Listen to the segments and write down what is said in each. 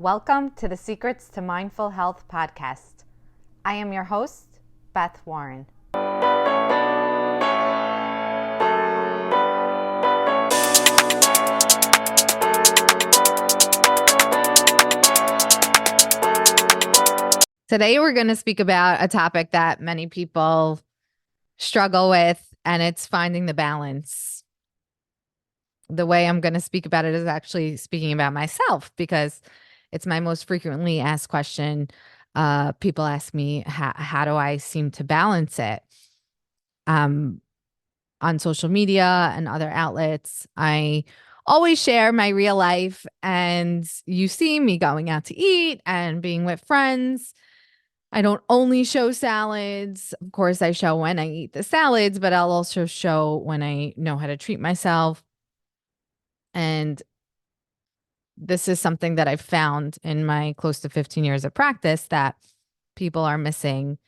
Welcome to the Secrets to Mindful Health podcast. I am your host, Beth Warren. Today, we're going to speak about a topic that many people struggle with, and it's finding the balance. The way I'm going to speak about it is actually speaking about myself because it's my most frequently asked question. People ask me, how do I seem to balance it? On social media and other outlets, I always share my real life, and you see me going out to eat and being with friends. I don't only show salads. Of course, I show when I eat the salads, but I'll also show when I know how to treat myself. And this is something that I've found in my close to 15 years of practice that people are missing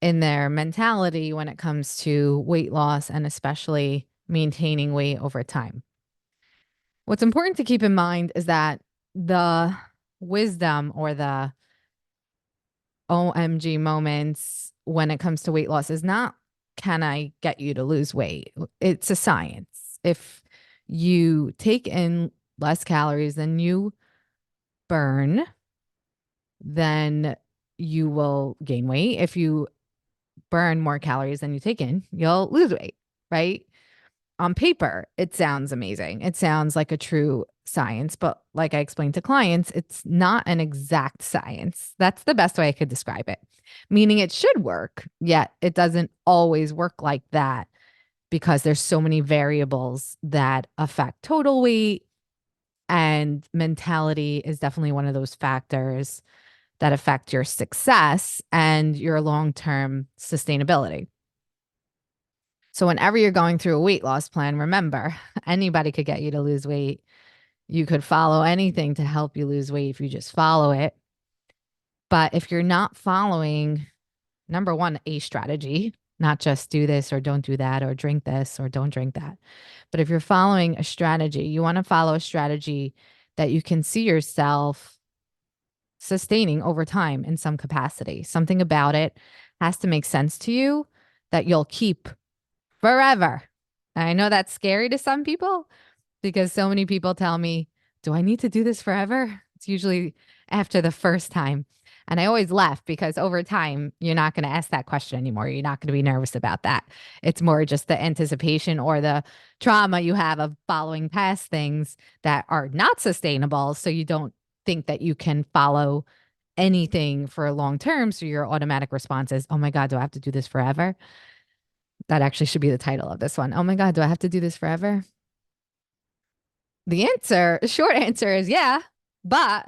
in their mentality when it comes to weight loss and especially maintaining weight over time. What's important to keep in mind is that the wisdom or the OMG moments when it comes to weight loss is not, can I get you to lose weight? It's a science. If you take in less calories than you burn, then you will gain weight. If you burn more calories than you take in, you'll lose weight, right? On paper, it sounds amazing. It sounds like a true science, but like I explained to clients, it's not an exact science. That's the best way I could describe it. Meaning it should work, yet it doesn't always work like that because there's so many variables that affect total weight, and mentality is definitely one of those factors that affect your success and your long-term sustainability. So whenever you're going through a weight loss plan, remember, anybody could get you to lose weight. You could follow anything to help you lose weight if you just follow it. But if you're not following, number one, a strategy, not just do this or don't do that or drink this or don't drink that. But if you're following a strategy, you want to follow a strategy that you can see yourself sustaining over time in some capacity. Something about it has to make sense to you that you'll keep forever. I know that's scary to some people because so many people tell me, do I need to do this forever? It's usually after the first time. And I always laugh because over time, you're not going to ask that question anymore. You're not going to be nervous about that. It's more just the anticipation or the trauma you have of following past things that are not sustainable. So you don't think that you can follow anything for long term. So your automatic response is, oh my God, do I have to do this forever? That actually should be the title of this one. Oh my God, do I have to do this forever? The short answer is yeah, but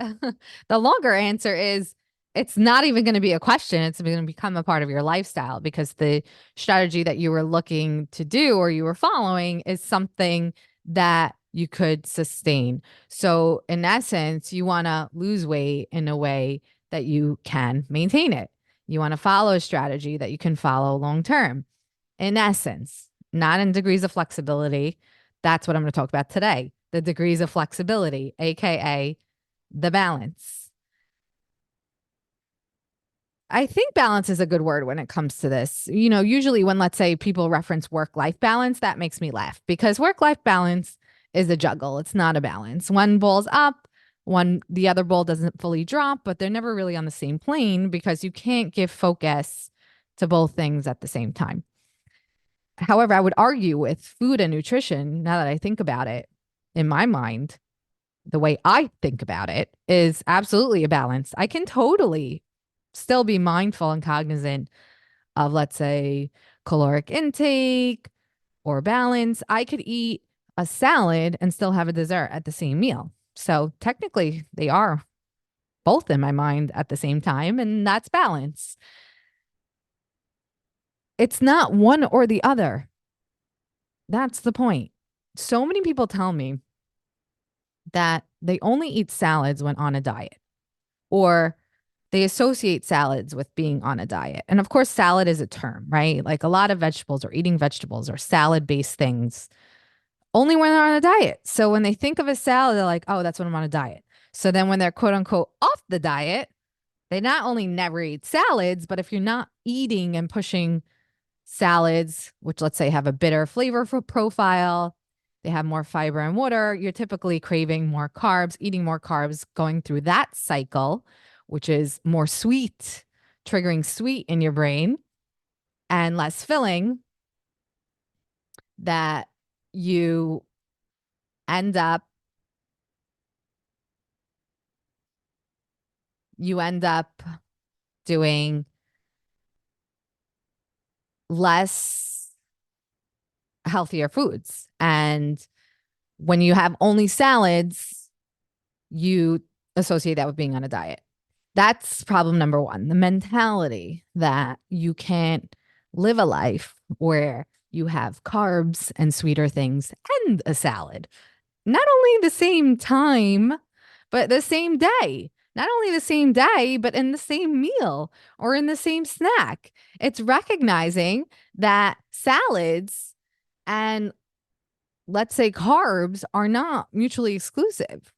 the longer answer is it's not even going to be a question. It's going to become a part of your lifestyle because the strategy that you were looking to do or you were following is something that you could sustain. So in essence, you want to lose weight in a way that you can maintain it. You want to follow a strategy that you can follow long term. In essence, not in degrees of flexibility. That's what I'm going to talk about today. The degrees of flexibility, AKA the balance. I think balance is a good word when it comes to this. You know, usually when, let's say, people reference work-life balance, that makes me laugh because work-life balance is a juggle. It's not a balance. One ball's up, the other ball doesn't fully drop, but they're never really on the same plane because you can't give focus to both things at the same time. However, I would argue with food and nutrition, now that I think about it, in my mind, the way I think about it is absolutely a balance. I can totally still be mindful and cognizant of, let's say, caloric intake or balance. I could eat a salad and still have a dessert at the same meal. So technically, they are both in my mind at the same time, and that's balance. It's not one or the other. That's the point. So many people tell me that they only eat salads when on a diet, or they associate salads with being on a diet. And of course, salad is a term, right? Like a lot of vegetables or eating vegetables or salad-based things only when they're on a diet. So when they think of a salad, they're like, oh, that's when I'm on a diet. So then when they're quote unquote off the diet, they not only never eat salads, but if you're not eating and pushing salads, which let's say have a bitter flavor profile, they have more fiber and water, you're typically craving more carbs, eating more carbs, going through that cycle, which is more sweet, triggering sweet in your brain and less filling, that you end up doing less healthier foods. And when you have only salads, you associate that with being on a diet. That's problem number one, the mentality that you can't live a life where you have carbs and sweeter things and a salad. Not only the same time, but the same day. Not only the same day, but in the same meal or in the same snack. It's recognizing that salads and, let's say, carbs are not mutually exclusive.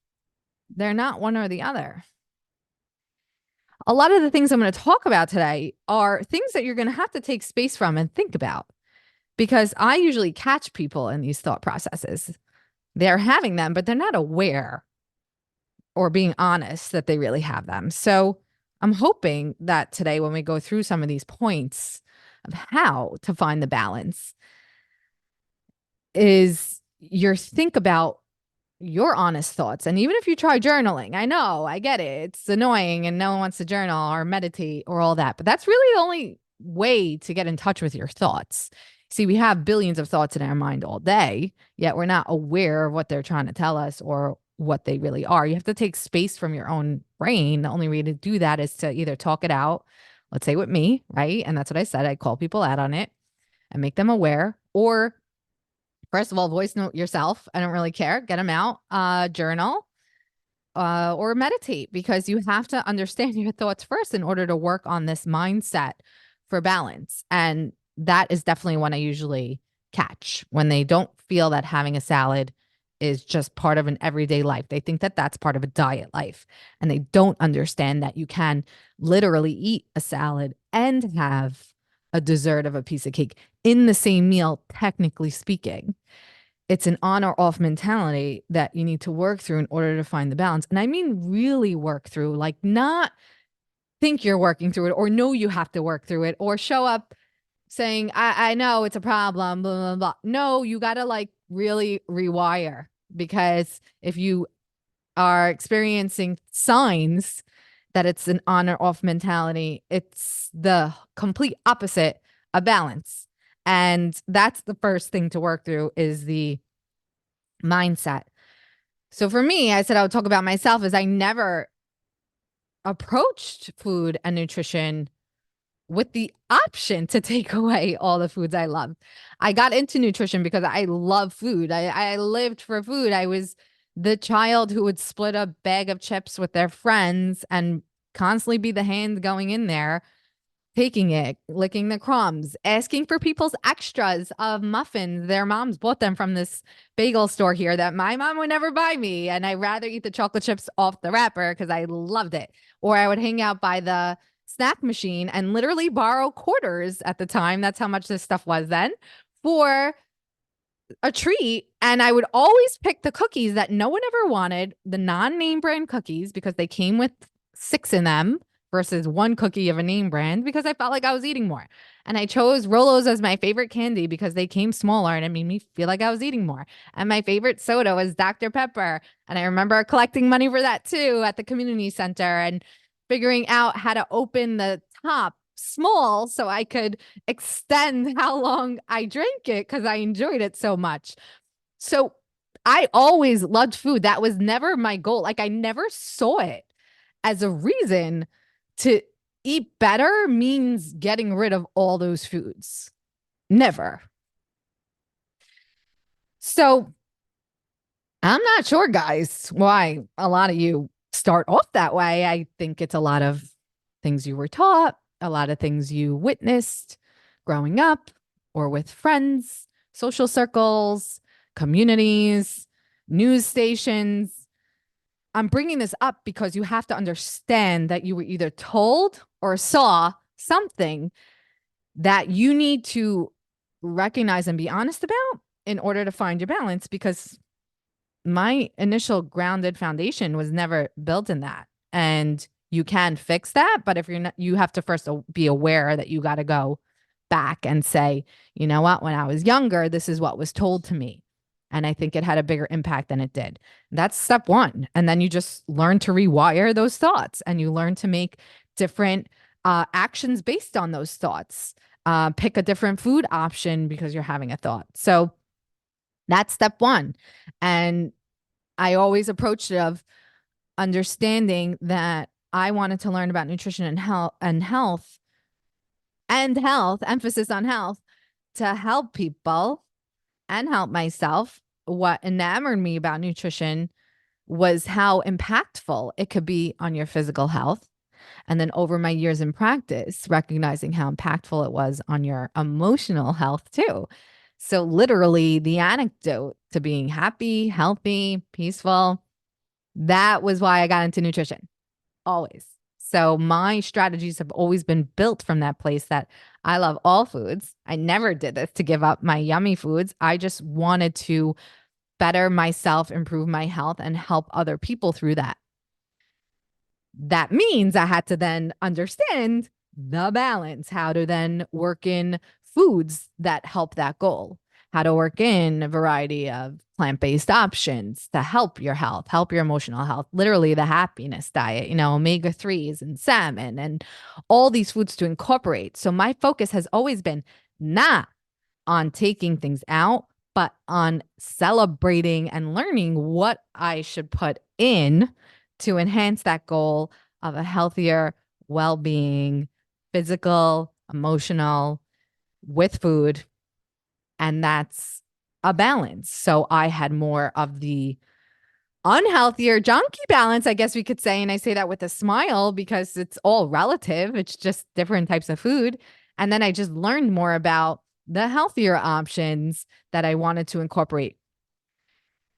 They're not one or the other. A lot of the things I'm going to talk about today are things that you're going to have to take space from and think about, because I usually catch people in these thought processes. They're having them, but they're not aware or being honest that they really have them. So I'm hoping that today, when we go through some of these points of how to find the balance, is your think about your honest thoughts. And even if you try journaling, I know, I get it. It's annoying and no one wants to journal or meditate or all that, but that's really the only way to get in touch with your thoughts. See, we have billions of thoughts in our mind all day, yet we're not aware of what they're trying to tell us or what they really are. You have to take space from your own brain. The only way to do that is to either talk it out, let's say with me, right? And that's what I said. I call people out on it and make them aware, or first of all, voice note yourself. I don't really care. Get them out, journal, or meditate, because you have to understand your thoughts first in order to work on this mindset for balance. And that is definitely when I usually catch, when they don't feel that having a salad is just part of an everyday life. They think that that's part of a diet life, and they don't understand that you can literally eat a salad and have a dessert of a piece of cake in the same meal, technically speaking. It's an on or off mentality that you need to work through in order to find the balance. And I mean, really work through, like not think you're working through it or know you have to work through it or show up saying, I know it's a problem, blah, blah, blah. No, you got to like really rewire, because if you are experiencing signs that it's an on or off mentality, it's the complete opposite of balance. And that's the first thing to work through, is the mindset. So for me, I said I would talk about myself, as I never approached food and nutrition with the option to take away all the foods I loved. I got into nutrition because I love food. I lived for food. I was the child who would split a bag of chips with their friends and constantly be the hand going in there, taking it, licking the crumbs, asking for people's extras of muffins. Their moms bought them from this bagel store here that my mom would never buy me. And I'd rather eat the chocolate chips off the wrapper because I loved it. Or I would hang out by the snack machine and literally borrow quarters at the time. That's how much this stuff was then, for a treat. And I would always pick the cookies that no one ever wanted, the non-name brand cookies, because they came with 6 in them versus 1 cookie of a name brand, because I felt like I was eating more. And I chose Rolos as my favorite candy because they came smaller and it made me feel like I was eating more. And my favorite soda was Dr. Pepper. And I remember collecting money for that too at the community center and figuring out how to open the top small so I could extend how long I drank it because I enjoyed it so much. So I always loved food. That was never my goal. Like, I never saw it as a reason to eat better means getting rid of all those foods. Never. So I'm not sure, guys, why a lot of you start off that way. I think it's a lot of things you were taught, a lot of things you witnessed growing up or with friends, social circles, communities, news stations. I'm bringing this up because you have to understand that you were either told or saw something that you need to recognize and be honest about in order to find your balance, because my initial grounded foundation was never built in that. And you can fix that, but if you're not, you have to first be aware that you got to go back and say, you know what, when I was younger, this is what was told to me. And I think it had a bigger impact than it did. That's step one. And then you just learn to rewire those thoughts and you learn to make different actions based on those thoughts. Pick a different food option because you're having a thought. So that's step one. And I always approached it of understanding that I wanted to learn about nutrition and health, emphasis on health, to help people and help myself. What enamored me about nutrition was how impactful it could be on your physical health. And then over my years in practice, recognizing how impactful it was on your emotional health too. So, literally, the anecdote to being happy, healthy, peaceful, that was why I got into nutrition, always. So my strategies have always been built from that place that I love all foods. I never did this to give up my yummy foods. I just wanted to better myself, improve my health, and help other people through that. That means I had to then understand the balance, how to then work in foods that help that goal, how to work in a variety of plant-based options to help your health, help your emotional health, literally the happiness diet, omega-3s and salmon and all these foods to incorporate. So my focus has always been not on taking things out, but on celebrating and learning what I should put in to enhance that goal of a healthier well-being, physical, emotional, with food. And that's a balance. So I had more of the unhealthier, junky balance, I guess we could say. And I say that with a smile because it's all relative. It's just different types of food. And then I just learned more about the healthier options that I wanted to incorporate.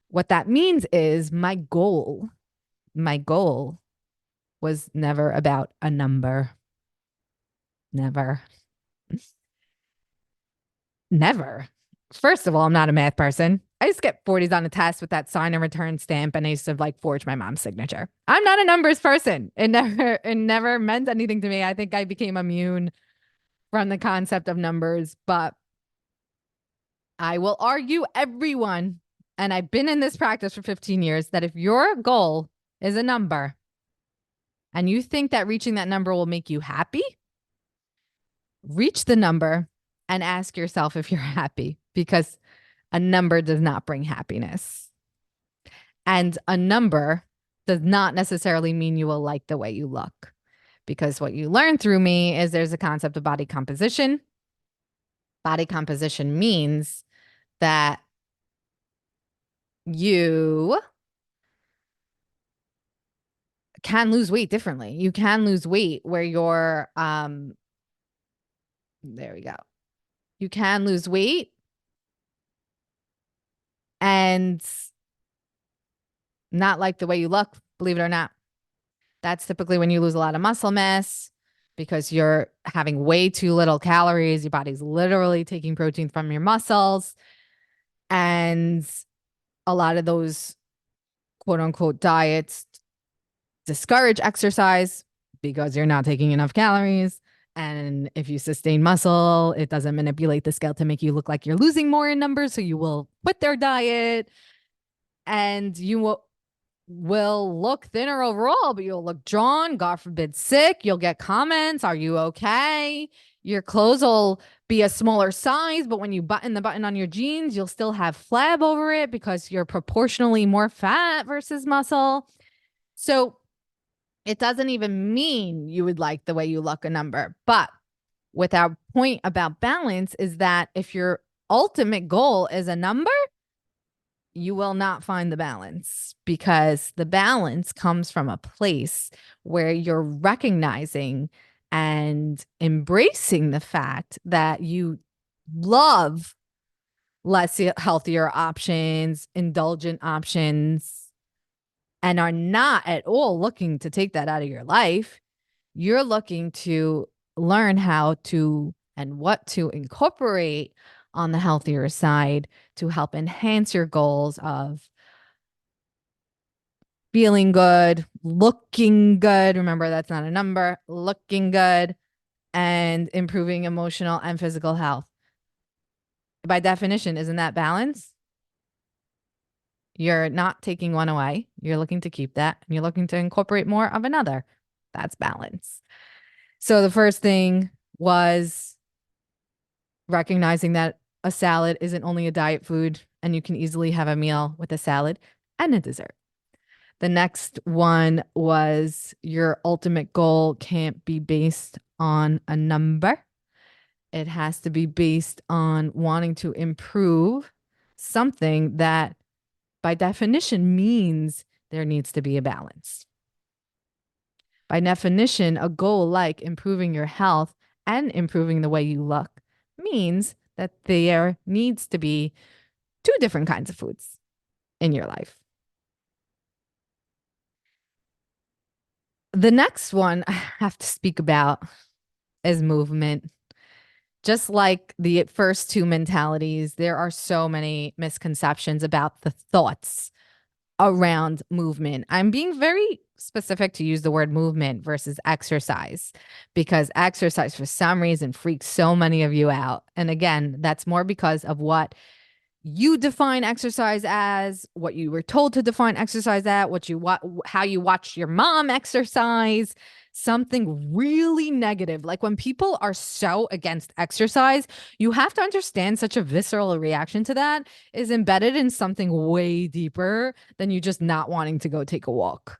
What that means is my goal was never about a number. Never. Never. First of all, I'm not a math person. I just get 40s on a test with that sign and return stamp, and I used to like forge my mom's signature. I'm not a numbers person. It never meant anything to me. I think I became immune from the concept of numbers, but I will argue everyone, and I've been in this practice for 15 years, that if your goal is a number and you think that reaching that number will make you happy, reach the number and ask yourself if you're happy, because a number does not bring happiness. And a number does not necessarily mean you will like the way you look, because what you learn through me is there's a concept of body composition. Body composition means that you can lose weight differently. You can lose weight where you're, there we go. You can lose weight and not like the way you look, believe it or not. That's typically when you lose a lot of muscle mass because you're having way too little calories. Your body's literally taking protein from your muscles. And a lot of those quote unquote diets discourage exercise because you're not taking enough calories. And if you sustain muscle, it doesn't manipulate the scale to make you look like you're losing more in numbers. So you will quit their diet and you will look thinner overall, but you'll look drawn, God forbid, sick. You'll get comments. Are you okay? Your clothes will be a smaller size, but when you button the button on your jeans, you'll still have flab over it because you're proportionally more fat versus muscle. So it doesn't even mean you would like the way you look a number. But with our point about balance is that if your ultimate goal is a number, you will not find the balance, because the balance comes from a place where you're recognizing and embracing the fact that you love less healthier options, indulgent options, and are not at all looking to take that out of your life, you're looking to learn how to and what to incorporate on the healthier side to help enhance your goals of feeling good, looking good. Remember, that's not a number, looking good, and improving emotional and physical health. By definition, isn't that balance? You're not taking one away. You're looking to keep that, and you're looking to incorporate more of another. That's balance. So the first thing was recognizing that a salad isn't only a diet food, and you can easily have a meal with a salad and a dessert. The next one was your ultimate goal can't be based on a number. It has to be based on wanting to improve something that, by definition, means there needs to be a balance. By definition, a goal like improving your health and improving the way you look means that there needs to be two different kinds of foods in your life. The next one I have to speak about is movement. Just like the first two mentalities, there are so many misconceptions about the thoughts around movement. I'm being very specific to use the word movement versus exercise because exercise, for some reason, freaks so many of you out. And again, that's more because of what you define exercise as, what you were told to define exercise at, how you watched your mom exercise, something really negative. Like when people are so against exercise, you have to understand such a visceral reaction to that is embedded in something way deeper than you just not wanting to go take a walk.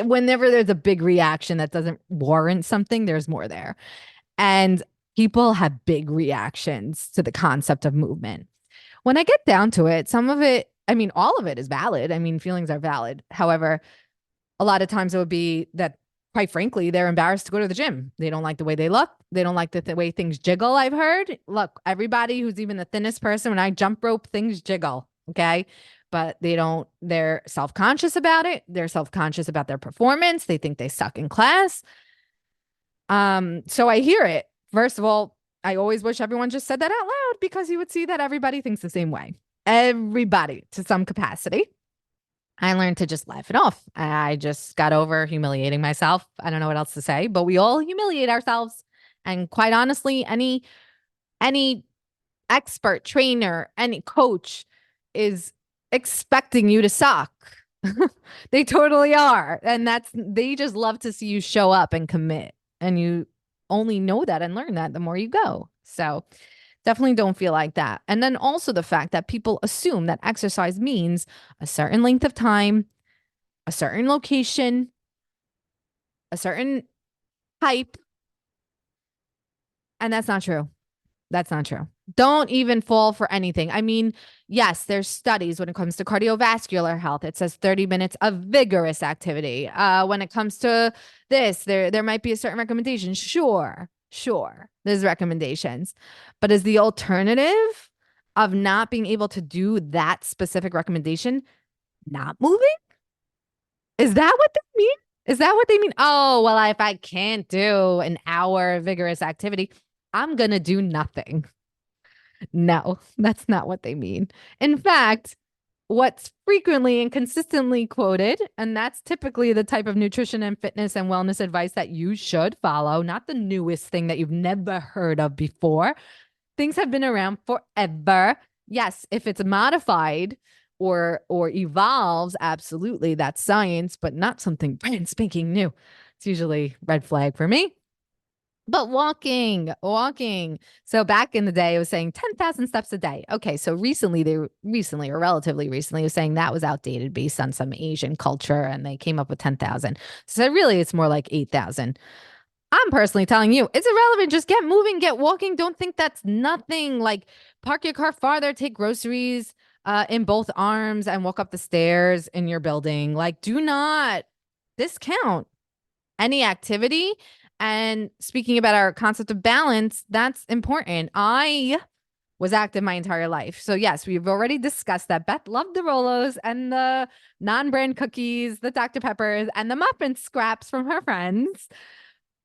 Whenever there's a big reaction that doesn't warrant something, there's more there. And people have big reactions to the concept of movement. When I get down to it, some of it, I mean, all of it is valid. I mean, feelings are valid. However, a lot of times it would be that, quite frankly, they're embarrassed to go to the gym. They don't like the way they look. They don't like the way things jiggle, I've heard. Look, everybody who's even the thinnest person, when I jump rope, things jiggle. Okay. But they're self conscious about it. They're self conscious about their performance. They think they suck in class. So I hear it. First of all, I always wish everyone just said that out loud because you would see that everybody thinks the same way. Everybody to some capacity. I learned to just laugh it off. I just got over humiliating myself. I don't know what else to say, but we all humiliate ourselves. And quite honestly, any expert, trainer, any coach is expecting you to suck. They totally are. And they just love to see you show up and commit. And you only know that and learn that the more you go. So definitely don't feel like that. And then also the fact that people assume that exercise means a certain length of time, a certain location, a certain type. And that's not true. That's not true. Don't even fall for anything. I mean, yes, there's studies when it comes to cardiovascular health. It says 30 minutes of vigorous activity. When it comes to this, there might be a certain recommendation. Sure. There's recommendations. But is the alternative of not being able to do that specific recommendation not moving? Is that what they mean? Is that what they mean? Oh, well, if I can't do an hour of vigorous activity, I'm going to do nothing. No, that's not what they mean. In fact, what's frequently and consistently quoted, and that's typically the type of nutrition and fitness and wellness advice that you should follow, not the newest thing that you've never heard of before. Things have been around forever. Yes, if it's modified or evolves, absolutely, that's science, but not something brand spanking new. It's usually red flag for me. But walking. So back in the day, it was saying 10,000 steps a day. Okay, so or relatively recently, was saying that was outdated based on some Asian culture, and they came up with 10,000. So really, it's more like 8,000. I'm personally telling you, it's irrelevant. Just get moving, get walking. Don't think that's nothing. Like park your car farther, take groceries in both arms, and walk up the stairs in your building. Like, do not discount any activity. And speaking about our concept of balance, that's important. I was active my entire life. So yes, we've already discussed that Beth loved the Rolos and the non-brand cookies, the Dr. Peppers, and the muffin scraps from her friends.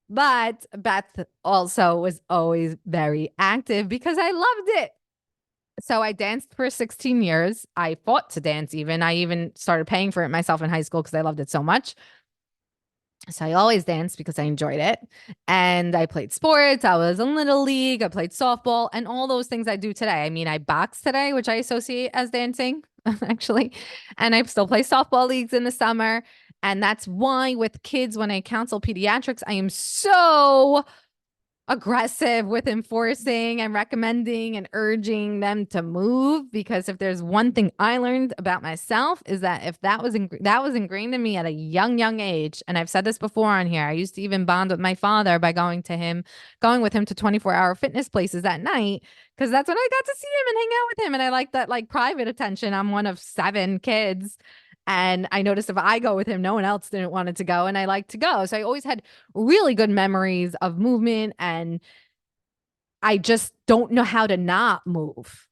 But Beth also was always very active because I loved it. So I danced for 16 years. I fought to dance even. I even started paying for it myself in high school because I loved it so much. So I always danced because I enjoyed it. And I played sports. I was in Little League. I played softball and all those things I do today. I mean, I box today, which I associate as dancing, actually. And I still play softball leagues in the summer. And that's why with kids, when I counsel pediatrics, I am so aggressive with enforcing and recommending and urging them to move, because if there's one thing I learned about myself is that if that was ingrained in me at a young age, and I've said this before on here, I used to even bond with my father by going with him to 24-hour fitness places at night, because that's when I got to see him and hang out with him, and I like that like private attention. I'm one of 7 kids. And I noticed if I go with him, no one else didn't want it to go. And I like to go. So I always had really good memories of movement. And I just don't know how to not move.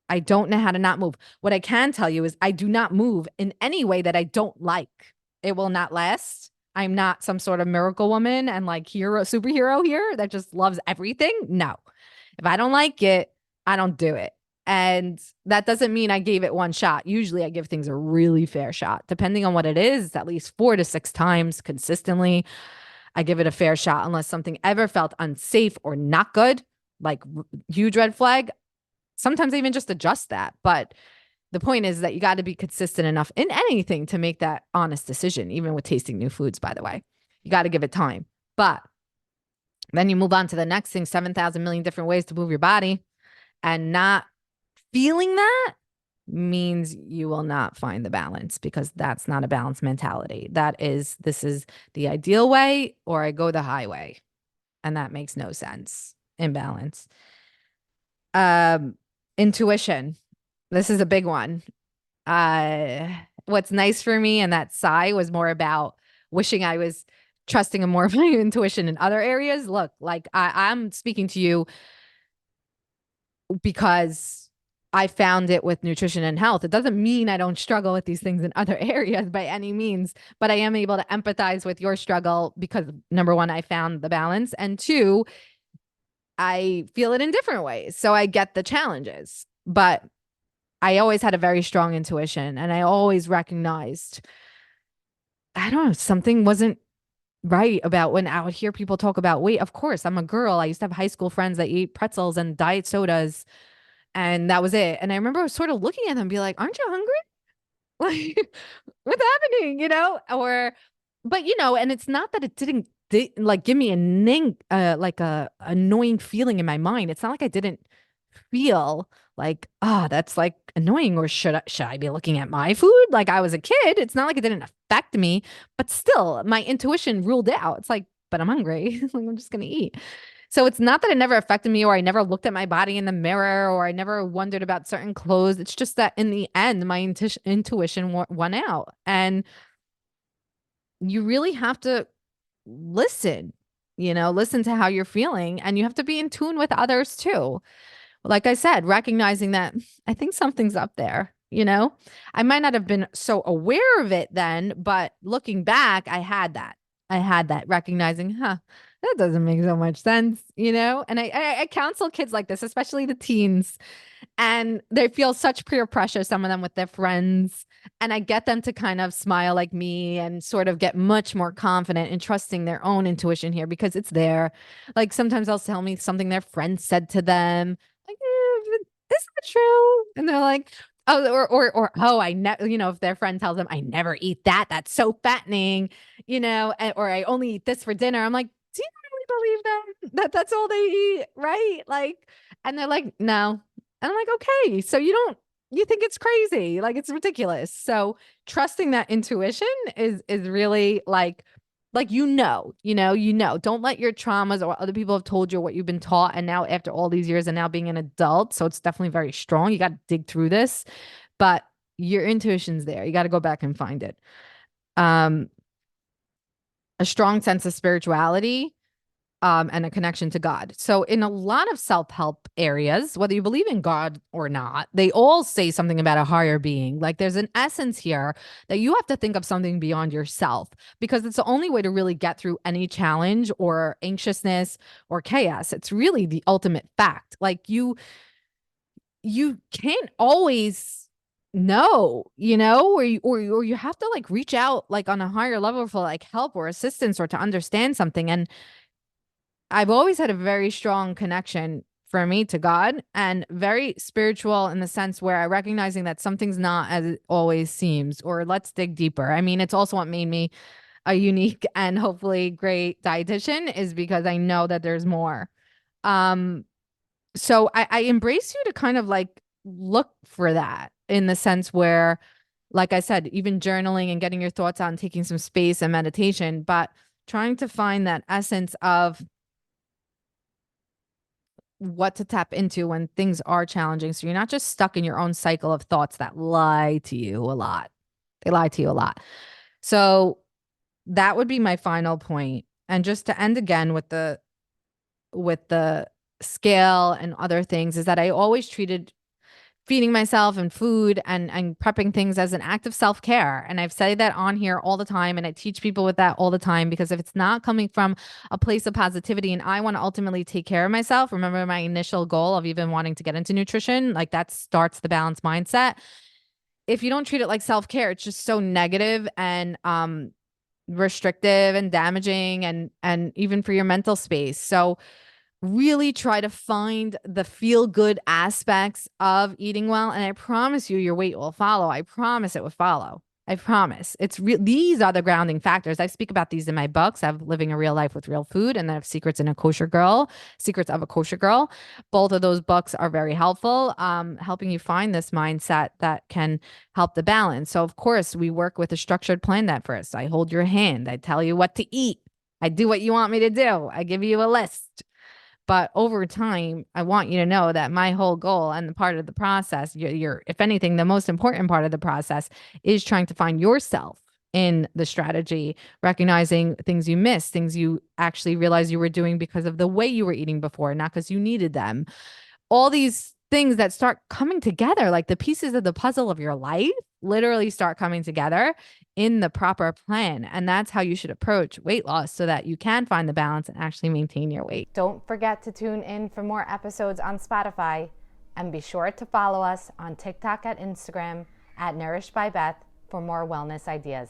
I don't know how to not move. What I can tell you is I do not move in any way that I don't like. It will not last. I'm not some sort of miracle woman and like superhero here that just loves everything. No. If I don't like it, I don't do it. And that doesn't mean I gave it one shot. Usually I give things a really fair shot. Depending on what it is, at least 4 to 6 times consistently, I give it a fair shot unless something ever felt unsafe or not good, like huge red flag. Sometimes I even just adjust that. But the point is that you got to be consistent enough in anything to make that honest decision, even with tasting new foods, by the way. You got to give it time. But then you move on to the next thing, 7,000 million different ways to move your body, and not feeling that means you will not find the balance, because that's not a balanced mentality. This is the ideal way, or I go the highway. And that makes no sense in balance. Intuition. This is a big one. What's nice for me, and that sigh was more about wishing I was trusting more of my intuition in other areas. Look, like I'm speaking to you because I found it with nutrition and health. It doesn't mean I don't struggle with these things in other areas by any means, but I am able to empathize with your struggle because, number one, I found the balance, and two, I feel it in different ways. So I get the challenges, but I always had a very strong intuition, and I always recognized, I don't know, something wasn't right about when I would hear people talk about weight. Of course, I'm a girl. I used to have high school friends that eat pretzels and diet sodas, and that was it. And I remember sort of looking at them and be like, aren't you hungry? Like, what's happening? Or, but and it's not that it didn't like give me like a annoying feeling in my mind. It's not like I didn't feel like, that's like annoying, or should I be looking at my food? Like I was a kid. It's not like it didn't affect me, but still my intuition ruled out. It's like, but I'm hungry. Like, I'm just going to eat. So it's not that it never affected me, or I never looked at my body in the mirror, or I never wondered about certain clothes. It's just that in the end, my intuition won out. And you really have to listen, listen to how you're feeling, and you have to be in tune with others too. Like I said, recognizing that I think something's up there. I might not have been so aware of it then, but looking back, I had that. Recognizing, that doesn't make so much sense, And I counsel kids like this, especially the teens, and they feel such peer pressure, some of them with their friends. And I get them to kind of smile like me and sort of get much more confident in trusting their own intuition here, because it's there. Like sometimes they'll tell me something their friend said to them, like, is that true? And they're like, oh, or oh, I never, if their friend tells them, I never eat that. That's so fattening, or I only eat this for dinner. I'm like, do you really believe that that's all they eat, right? Like, and they're like, no. And I'm like, okay, so you think it's crazy, like it's ridiculous. So trusting that intuition is really like don't let your traumas or other people have told you what you've been taught. And now after all these years and now being an adult, so it's definitely very strong. You got to dig through this, but your intuition's there. You got to go back and find it. A strong sense of spirituality. and a connection to God. So, in a lot of self help areas, whether you believe in God or not, they all say something about a higher being. Like there's an essence here that you have to think of something beyond yourself because it's the only way to really get through any challenge or anxiousness or chaos. It's really the ultimate fact. Like you can't always know, or you have to like reach out like on a higher level for like help or assistance or to understand something. And I've always had a very strong connection for me to God and very spiritual in the sense where I recognizing that something's not as it always seems, or let's dig deeper. I mean, it's also what made me a unique and hopefully great dietitian is because I know that there's more. Um, so I embrace you to kind of like look for that in the sense where, like I said, even journaling and getting your thoughts out and taking some space and meditation, but trying to find that essence of what to tap into when things are challenging. So you're not just stuck in your own cycle of thoughts that lie to you a lot. They lie to you a lot. So that would be my final point. And just to end again with the scale and other things is that I always treated feeding myself and food and prepping things as an act of self-care. And I've said that on here all the time and I teach people with that all the time because if it's not coming from a place of positivity and I want to ultimately take care of myself, remember my initial goal of even wanting to get into nutrition, like that starts the balanced mindset. If you don't treat it like self-care, it's just so negative and restrictive and damaging and even for your mental space. So really try to find the feel good aspects of eating well. And I promise you, your weight will follow. I promise it will follow. I promise. It's real. These are the grounding factors. I speak about these in my books. I have Living a Real Life with Real Food, and I have Secrets of a Kosher Girl. Both of those books are very helpful, helping you find this mindset that can help the balance. So, of course, we work with a structured plan at first. I hold your hand. I tell you what to eat. I do what you want me to do. I give you a list. But over time, I want you to know that my whole goal and the part of the process, if anything, the most important part of the process is trying to find yourself in the strategy, recognizing things you missed, things you actually realized you were doing because of the way you were eating before, not because you needed them. All these things that start coming together, like the pieces of the puzzle of your life, literally start coming together in the proper plan. And that's how you should approach weight loss so that you can find the balance and actually maintain your weight. Don't forget to tune in for more episodes on Spotify and be sure to follow us on TikTok and Instagram at Nourished by Beth for more wellness ideas.